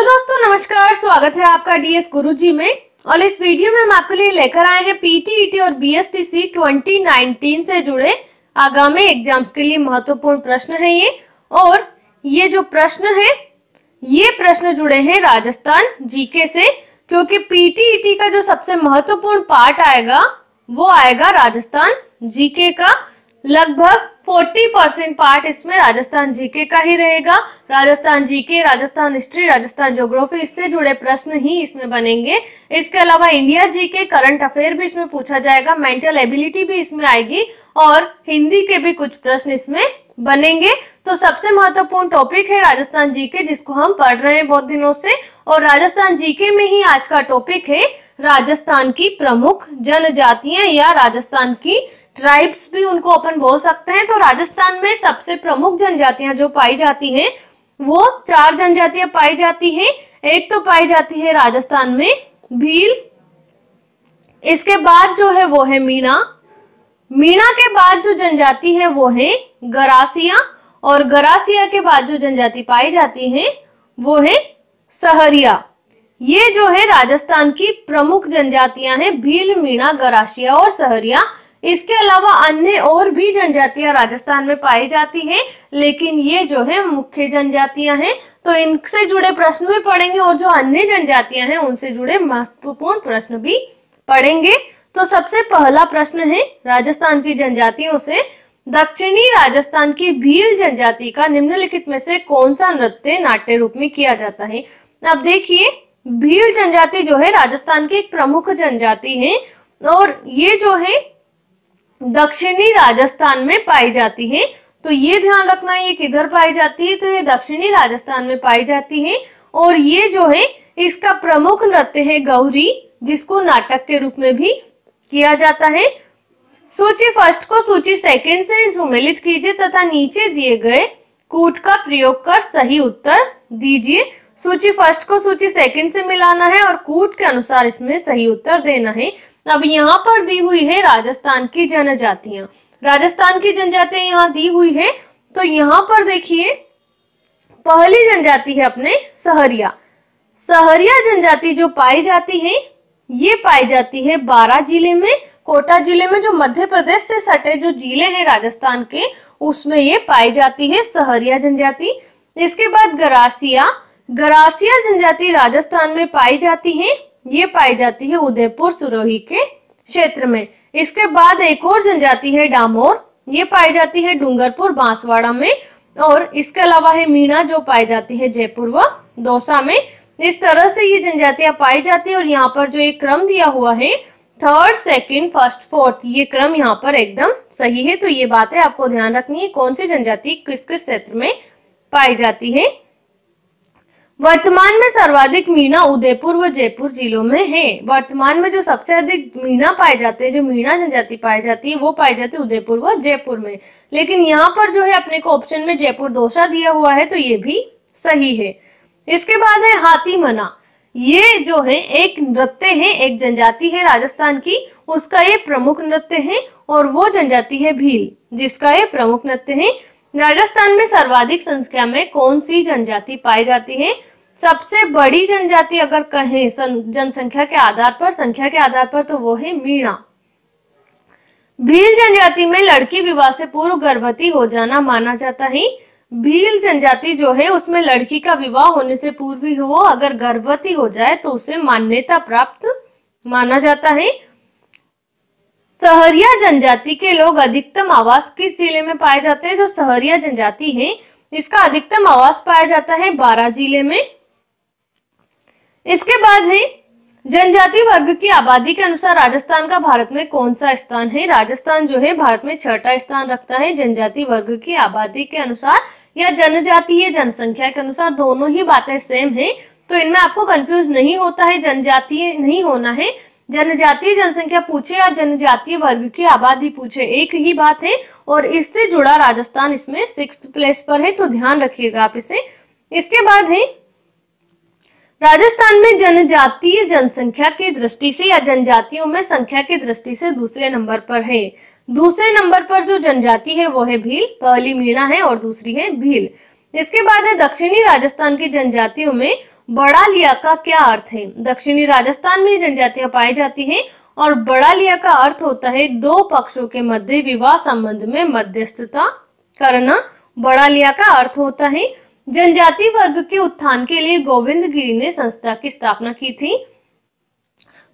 Hello दोस्तों, नमस्कार। स्वागत है आपका डीएस गुरुजी में। और इस वीडियो में हम आपके लिए लेकर आए हैं पीटीईटी और बीएसटीसी 2019 से जुड़े आगामी एग्जाम्स के लिए महत्वपूर्ण प्रश्न है ये। और ये जो प्रश्न है ये प्रश्न जुड़े हैं राजस्थान जीके से, क्योंकि पीटीईटी का जो सबसे महत्वपूर्ण पार्ट आएगा वो आएगा राजस्थान जीके का। लगभग 40% पार्ट इसमें राजस्थान जीके का ही रहेगा। Rajasthan GK, Rajasthan history, Rajasthan geography, इससे जुड़े प्रश्न ही इसमें बनेंगे। इसके अलावा इंडिया जीके, करंट अफेयर भी इसमें पूछा जाएगा, मेंटल एबिलिटी भी इसमें आएगी और हिंदी के भी कुछ प्रश्न इसमें बनेंगे। तो सबसे महत्वपूर्ण टॉपिक है राजस्थान जीके, जिसको हम पढ़ रहे हैं बहुत दिनों से। और राजस्थान जीके में ही आज का टॉपिक है राजस्थान की प्रमुख जनजातियां या राजस्थान की ट्राइब्स भी उनको अपन बोल सकते हैं। तो राजस्थान में सबसे प्रमुख जनजातियां जो पाई जाती हैं वो 4 जनजातियां पाई जाती हैं। एक तो पाई जाती है राजस्थान में भील, इसके बाद जो है वो है मीणा। मीणा के बाद जो जनजाति है वो है गरासिया, और गरासिया के बाद जो जनजाति पाई जाती है वो है सहरिया। ये जो है राजस्थान की प्रमुख जनजातियां हैं, भील, मीणा, गरासिया और सहरिया। इसके अलावा अन्य और भी जनजातियां राजस्थान में पाई जाती हैं, लेकिन ये जो है मुख्य जनजातियां हैं। तो इनसे जुड़े प्रश्न भी पढ़ेंगे और जो अन्य जनजातियां हैं उनसे जुड़े महत्वपूर्ण प्रश्न भी पढ़ेंगे। तो सबसे पहला प्रश्न है राजस्थान की जनजातियों से, दक्षिणी राजस्थान की भील जनजाति का निम्नलिखित में से कौन सा नृत्य नाट्य रूप में किया जाता है। अब देखिए, भील जनजाति जो है राजस्थान की एक प्रमुख जनजाति है और ये जो है दक्षिणी राजस्थान में पाई जाती है। तो ये ध्यान रखना ये किधर पाई जाती है, तो ये दक्षिणी राजस्थान में पाई जाती है। और ये जो है इसका प्रमुख नृत्य है गौरी, जिसको नाटक के रूप में भी किया जाता है। सूची फर्स्ट को सूची सेकंड से सुमेलित कीजिए तथा नीचे दिए गए कूट का प्रयोग कर सही उत्तर दीजिए। सूची फर्स्ट को सूची सेकंड से मिलाना है और कूट के अनुसार इसमें सही उत्तर देना है। अब यहाँ पर दी हुई है राजस्थान की जनजातियां, राजस्थान की जनजातियां यहाँ दी हुई है। तो यहाँ पर देखिए, पहली जनजाति है अपने सहरिया। सहरिया जनजाति जो पाई जाती है ये पाई जाती है बारां जिले में, कोटा जिले में, जो मध्य प्रदेश से सटे जो जिले हैं राजस्थान के उसमें ये पाई जाती है सहरिया जनजाति। इसके बाद गरासिया, गरासिया जनजाति राजस्थान में पाई जाती है, ये पाई जाती है उदयपुर सिरोही के क्षेत्र में। इसके बाद एक और जनजाति है डामोर, ये पाई जाती है डूंगरपुर बांसवाड़ा में। और इसके अलावा है मीणा, जो पाई जाती है जयपुर व दौसा में। इस तरह से ये जनजातियां पाई जाती है। और यहाँ पर जो एक क्रम दिया हुआ है 3rd, 2nd, 1st, 4th, ये क्रम यहाँ पर एकदम सही है। तो ये बातें आपको ध्यान रखनी है, कौन सी जनजाति किस किस क्षेत्र में पाई जाती है। वर्तमान में सर्वाधिक मीणा उदयपुर व जयपुर जिलों में है। वर्तमान में जो सबसे अधिक मीणा पाए जाते हैं, जो मीणा जनजाति पाई जाती है, वो पाई जाती है उदयपुर व जयपुर में। लेकिन यहाँ पर जो है अपने को ऑप्शन में जयपुर दौसा दिया हुआ है, तो ये भी सही है। इसके बाद है हाथी मना। ये जो है एक नृत्य है, एक जनजाति है राजस्थान की, उसका ये प्रमुख नृत्य है। और वो जनजाति है भील, जिसका ये प्रमुख नृत्य है। राजस्थान में सर्वाधिक संख्या में कौन सी जनजाति पाई जाती है। सबसे बड़ी जनजाति अगर कहें जनसंख्या के आधार पर, संख्या के आधार पर, तो वो है मीणा। भील जनजाति में लड़की विवाह से पूर्व गर्भवती हो जाना माना जाता है। भील जनजाति जो है उसमें लड़की का विवाह होने से पूर्व ही वो अगर गर्भवती हो जाए तो उसे मान्यता प्राप्त माना जाता है। सहरिया जनजाति के लोग अधिकतम आवास किस जिले में पाए जाते हैं। जो सहरिया जनजाति है इसका अधिकतम आवास पाया जाता है बारां जिले में। इसके बाद है जनजाति वर्ग की आबादी के अनुसार राजस्थान का भारत में कौन सा स्थान है। राजस्थान जो है भारत में 6ठा स्थान रखता है जनजाति वर्ग की आबादी के अनुसार या जनजातीय जनसंख्या के अनुसार। दोनों ही बातें सेम है, तो इनमें आपको कंफ्यूज नहीं होता है, जनजातीय नहीं होना है। जनजातीय जनसंख्या पूछे या जनजातीय वर्ग की आबादी पूछे, एक ही बात है। और इससे जुड़ा राजस्थान इसमें 6th प्लेस पर है, तो ध्यान रखिएगा आप इसे। इसके बाद है राजस्थान में जनजातीय जनसंख्या की दृष्टि से या जनजातियों में संख्या की दृष्टि से दूसरे नंबर पर है। दूसरे नंबर पर जो जनजाति है वो है भील, पहली मीणा है और दूसरी है भील। इसके बाद है दक्षिणी राजस्थान की जनजातियों में बड़ा लिया का क्या अर्थ है? दक्षिणी राजस्थान में जनजातियां पाई जाती हैं और बड़ा लिया का अर्थ होता है दो पक्षों के मध्य विवाह संबंध में मध्यस्थता करना। बड़ा लिया का अर्थ होता है जनजाति वर्ग के उत्थान के लिए गोविंद गिरी ने संस्था की स्थापना की थी।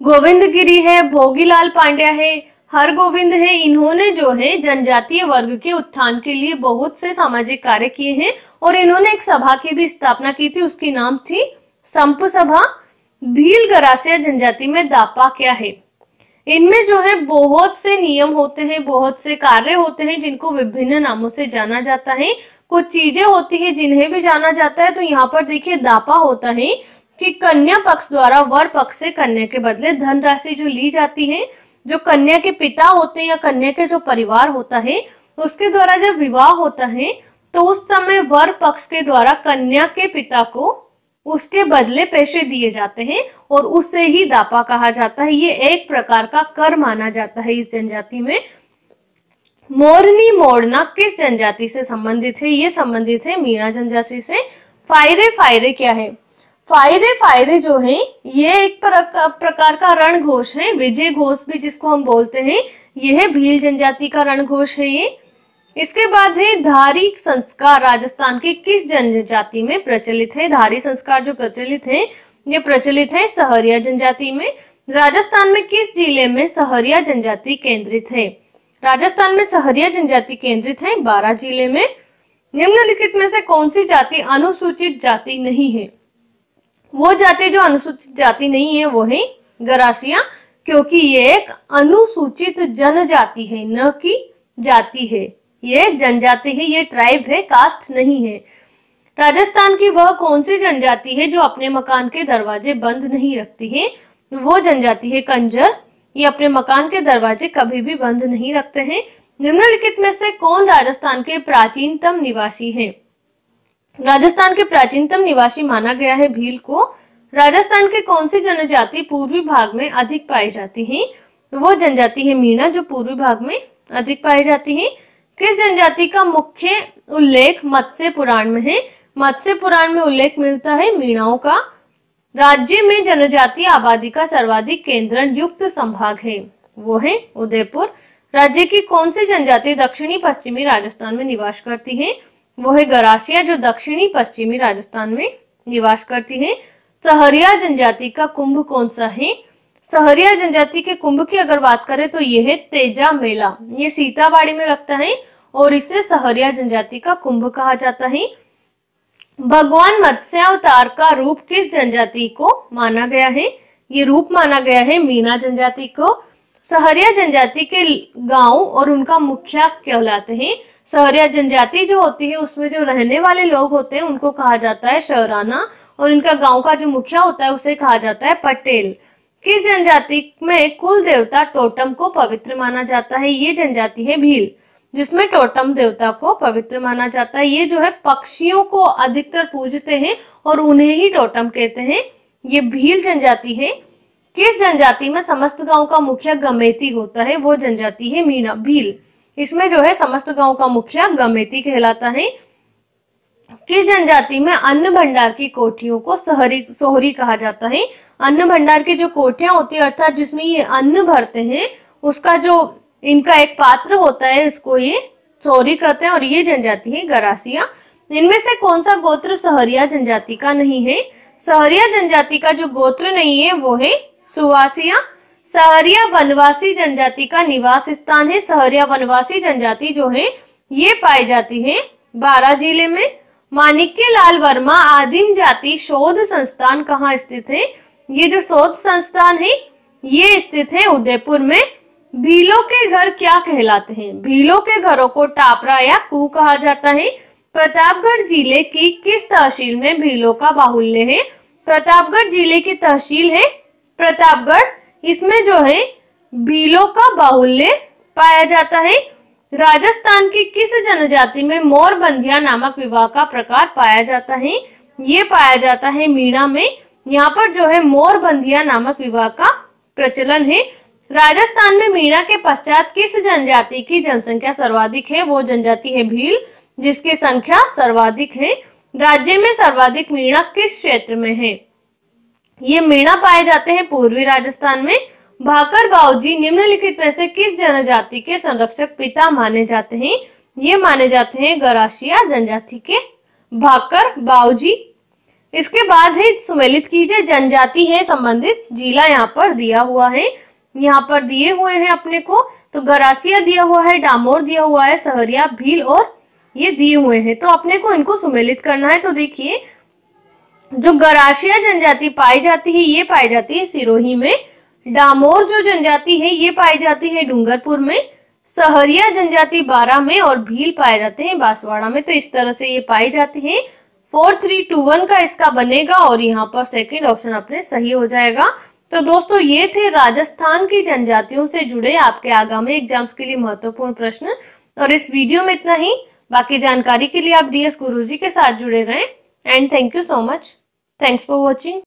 गोविंद गिरी है, भोगीलाल पांड्या है, हरगोविंद है, इन्होंने जो है जनजातीय वर्ग के उत्थान के लिए बहुत से सामाजिक कार्य किए हैं और इन्होंने एक सभा की भी स्थापना की थी, उसकी नाम थी संप सभा। भील गरासिया जनजाति में दापा क्या है? इनमें जो है बहुत से नियम होते हैं, बहुत से कार्य होते हैं जिनको विभिन्न नामों से जाना जाता है। कुछ चीजें होती है जिन्हें भी जाना जाता है। तो यहाँ पर देखिए दापा होता है कि कन्या पक्ष द्वारा वर पक्ष से कन्या के बदले धनराशि जो ली जाती है, जो कन्या के पिता होते हैं या कन्या के जो परिवार होता है उसके द्वारा जब विवाह होता है तो उस समय वर पक्ष के द्वारा कन्या के पिता को उसके बदले पैसे दिए जाते हैं और उससे ही दापा कहा जाता है। ये एक प्रकार का कर माना जाता है इस जनजाति में। मोरनी मोड़ना किस जनजाति से संबंधित है? ये संबंधित है मीणा जनजाति से। फायरे फायरे क्या है? फायरे फायरे जो है ये एक प्रकार का रण घोष है, विजय घोष भी जिसको हम बोलते हैं, यह भील जनजाति का रण घोष है ये। इसके बाद है धारी संस्कार राजस्थान के किस जनजाति में प्रचलित है? धारी संस्कार जो प्रचलित है ये प्रचलित है सहरिया जनजाति में। राजस्थान में किस जिले में सहरिया जनजाति केंद्रित है? राजस्थान में सहरिया जनजाति केंद्रित है 12 जिले में। निम्नलिखित में से कौन सी जाति अनुसूचित जाति नहीं है? वो जाति जो अनुसूचित जाति नहीं है वो है गरासिया, क्योंकि ये एक अनुसूचित जनजाति है, न कि जाति है। ये जनजाति है, ये ट्राइब है, कास्ट नहीं है। राजस्थान की वह कौन सी जनजाति है जो अपने मकान के दरवाजे बंद नहीं रखती है? वो जनजाति है कंजर। ये अपने मकान के दरवाजे कभी भी बंद नहीं रखते हैं। निम्नलिखित में से कौन राजस्थान के प्राचीनतम निवासी है? राजस्थान के प्राचीनतम निवासी माना गया है भील को। राजस्थान के कौन सी जनजाति पूर्वी भाग में अधिक पाई जाती है? वो जनजाति है मीणा जो पूर्वी भाग में अधिक पाई जाती है। किस जनजाति का मुख्य उल्लेख मत्स्य पुराण में है? मत्स्य पुराण में उल्लेख मिलता है मीणाओं का। राज्य में जनजातीय आबादी का सर्वाधिक केंद्रण युक्त संभाग है, वो है उदयपुर। राज्य की कौन सी जनजाति दक्षिणी पश्चिमी राजस्थान में निवास करती है? वो है गरासिया जो दक्षिणी पश्चिमी राजस्थान में निवास करती है। सहरिया जनजाति का कुंभ कौन सा है? सहरिया जनजाति के कुंभ की अगर बात करें तो यह है तेजा मेला, ये सीताबाड़ी में लगता है और इसे सहरिया जनजाति का कुंभ कहा जाता है। भगवान मत्स्य अवतार का रूप किस जनजाति को माना गया है? ये रूप माना गया है मीणा जनजाति को। सहरिया जनजाति के गांव और उनका मुखिया कहलाते हैं। सहरिया जनजाति जो होती है उसमें जो रहने वाले लोग होते हैं उनको कहा जाता है शहराना और इनका गांव का जो मुखिया होता है उसे कहा जाता है पटेल। किस जनजाति में कुल देवता टोटम को पवित्र माना जाता है? ये जनजाति है भील जिसमें टोटम देवता को पवित्र माना जाता है। ये जो है पक्षियों को अधिकतर पूजते हैं और उन्हें ही टोटम कहते हैं। ये भील जनजाति है। किस जनजाति में समस्त गांव का मुखिया गमेती होता है? वो जनजाति है मीणा भील। इसमें जो है समस्त गांव का मुखिया गमेती कहलाता है। किस जनजाति में अन्न भंडार की कोठियों को सोहरी कहा जाता है? अन्न भंडार की जो कोठियां होती है अर्थात जिसमें ये अन्न भरते हैं उसका जो इनका एक पात्र होता है इसको ये सोहरी कहते हैं और ये जनजाति है गरासिया। इनमें से कौन सा गोत्र सहरिया जनजाति का नहीं है? सहरिया जनजाति का जो गोत्र नहीं है वो है सुवासिया। सहरिया वनवासी जनजाति का निवास स्थान है। सहरिया वनवासी जनजाति जो है ये पाई जाती है 12 जिले में। माणिक्य लाल वर्मा आदिम जाति शोध संस्थान कहाँ स्थित है? ये जो शोध संस्थान है ये स्थित है उदयपुर में। भीलों के घर क्या कहलाते हैं? भीलों के घरों को टापरा या कू कहा जाता है। प्रतापगढ़ जिले की किस तहसील में भीलों का बाहुल्य है? प्रतापगढ़ जिले की तहसील है प्रतापगढ़, इसमें जो है भीलों का बाहुल्य पाया जाता है। राजस्थान की किस जनजाति में मोरबंदिया नामक विवाह का प्रकार पाया जाता है? ये पाया जाता है मीणा में। यहाँ पर जो है मोरबंदिया नामक विवाह का प्रचलन है। राजस्थान में मीणा के पश्चात किस जनजाति की जनसंख्या सर्वाधिक है? वो जनजाति है भील जिसकी संख्या सर्वाधिक है। राज्य में सर्वाधिक मीणा किस क्षेत्र में है? ये मीणा पाए जाते हैं पूर्वी राजस्थान में। भाकर बाऊजी निम्नलिखित में से किस जनजाति के संरक्षक पिता माने जाते हैं? ये माने जाते हैं गरासिया जनजाति के भाकर बाऊजी। इसके बाद है सुमेलित कीजिए जनजाति है संबंधित जिला यहाँ पर दिया हुआ है, यहाँ पर दिए हुए हैं अपने को। तो गरासिया दिया हुआ है, डामोर दिया हुआ है, सहरिया, भील और ये दिए हुए हैं। तो अपने को इनको सुमेलित करना है। तो देखिए जो गरासिया जनजाति पाई जाती है ये पाई जाती है सिरोही में। डामोर जो जनजाति है ये पाई जाती है डूंगरपुर में। सहरिया जनजाति बारां में और भील पाए जाते हैं बांसवाड़ा में। तो इस तरह से ये पाई जाती है। 4321 का इसका बनेगा और यहाँ पर सेकंड ऑप्शन अपने सही हो जाएगा। तो दोस्तों ये थे राजस्थान की जनजातियों से जुड़े आपके आगामी एग्जाम्स के लिए महत्वपूर्ण प्रश्न। और इस वीडियो में इतना ही। बाकी जानकारी के लिए आप DS गुरुजी के साथ जुड़े रहें। And thank you so much. Thanks for watching.